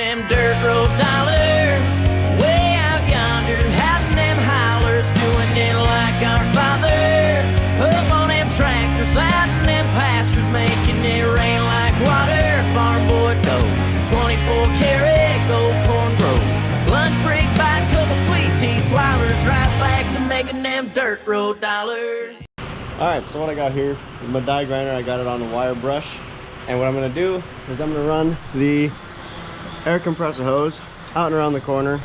them dirt road dollars. Way out yonder, having them howlers, doing it like our fathers. Up on them tractors, out in them pastures, making it rain like water. Farm boy goes, 24 karat gold corn grows. Lunch break by a couple sweet tea swallowers, right back to making them dirt road dollars. Alright, so what I got here is my die grinder. I got it on a wire brush. And what I'm going to do is I'm going to run the air compressor hose out and around the corner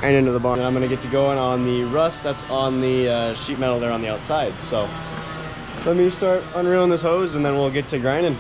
and into the barn. And I'm going to get to going on the rust that's on the sheet metal there on the outside. So let me start unreeling this hose and then we'll get to grinding.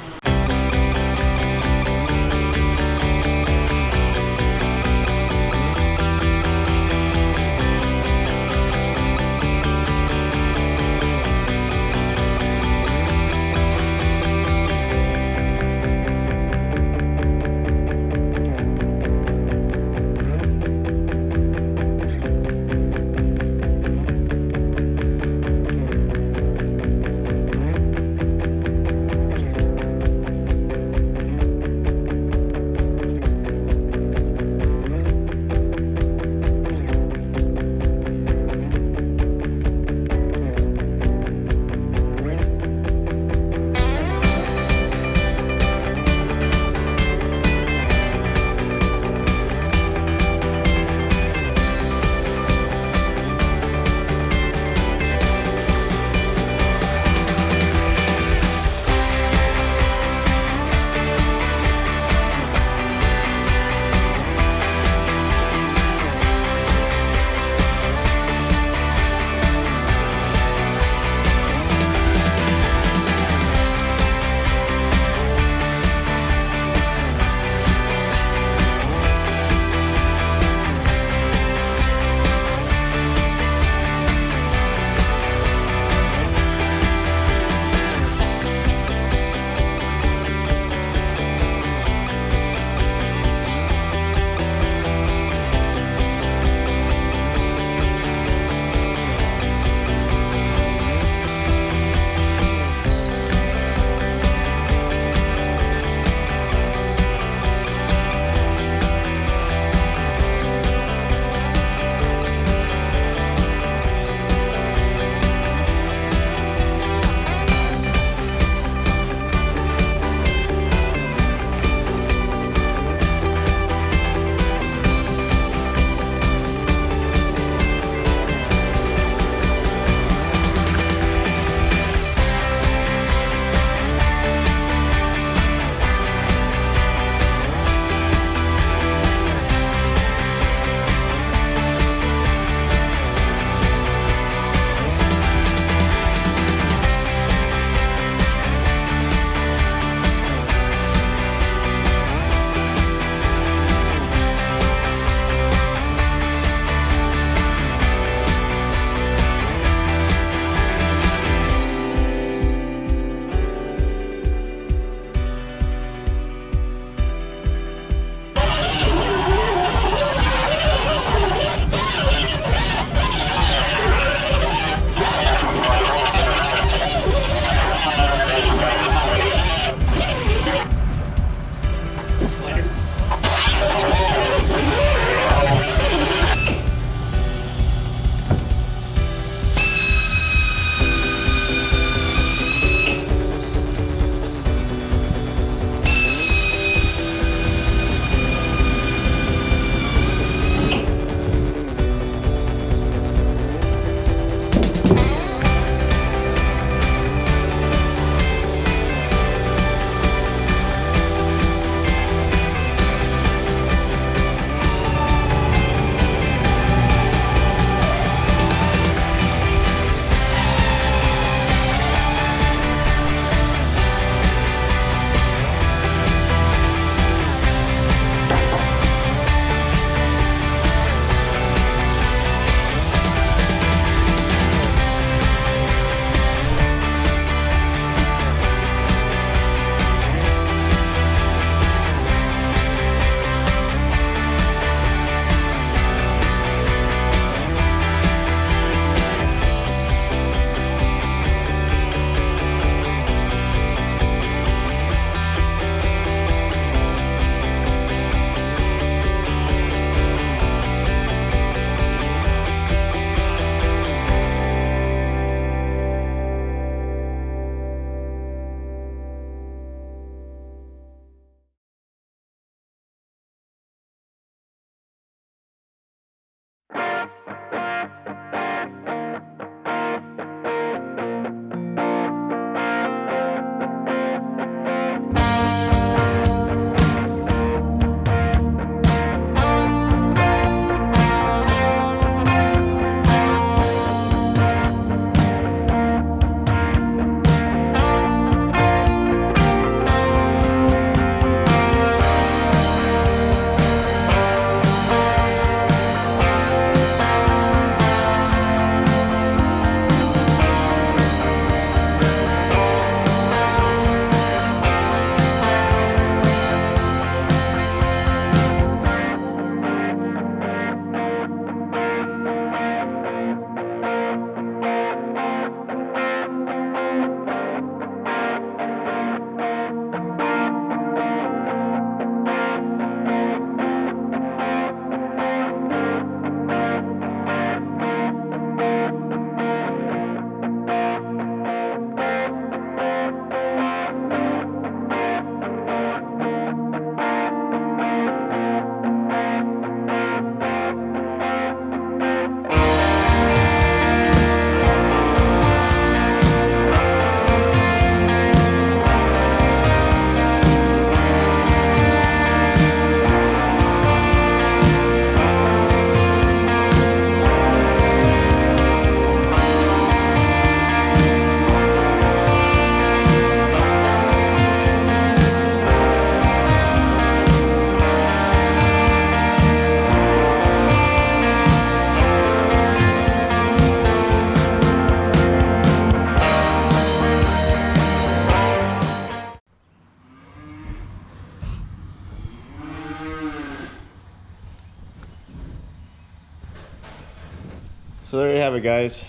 So there you have it, guys.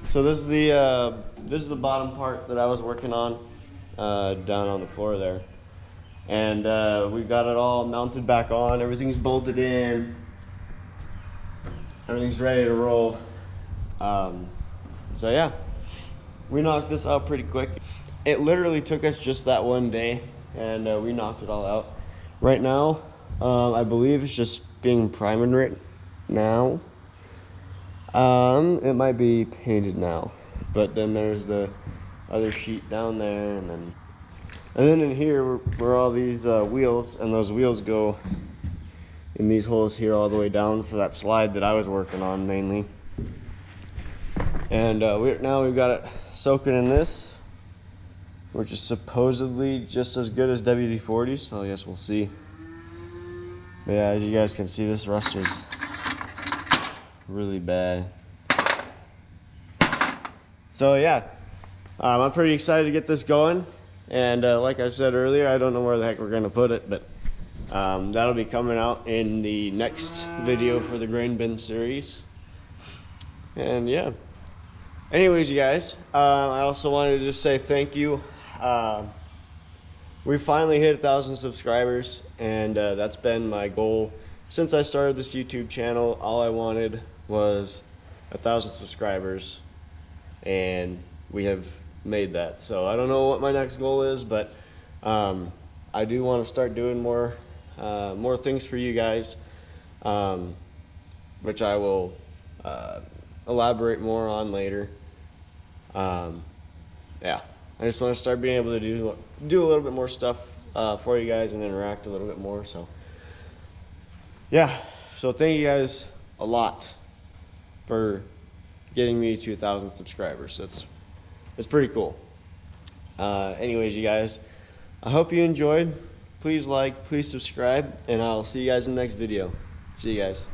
So this is the bottom part that I was working on down on the floor there, and we got it all mounted back on. Everything's bolted in. Everything's ready to roll. So yeah, we knocked this out pretty quick. It literally took us just that one day, and we knocked it all out. Right now, I believe it's just being primed right now. It might be painted now, but then there's the other sheet down there, and then in here were all these wheels, and those wheels go in these holes here all the way down for that slide that I was working on mainly. And now we've got it soaking in this, which is supposedly just as good as WD-40, so I guess we'll see. But yeah, as you guys can see, this rust is really bad. So yeah, I'm pretty excited to get this going, and like I said earlier, I don't know where the heck we're gonna put it, but that'll be coming out in the next video for the grain bin series. And yeah, anyways, you guys, I also wanted to just say thank you. We finally hit 1,000 subscribers, and that's been my goal since I started this YouTube channel. All I wanted was 1,000 subscribers, and we have made that. So I don't know what my next goal is, but I do want to start doing more things for you guys, which I will elaborate more on later. Yeah, I just want to start being able to do a little bit more stuff for you guys and interact a little bit more. So yeah, so thank you guys a lot for getting me to 1,000 subscribers. It's pretty cool. Anyways, you guys, I hope you enjoyed. Please like, please subscribe, and I'll see you guys in the next video. See you guys.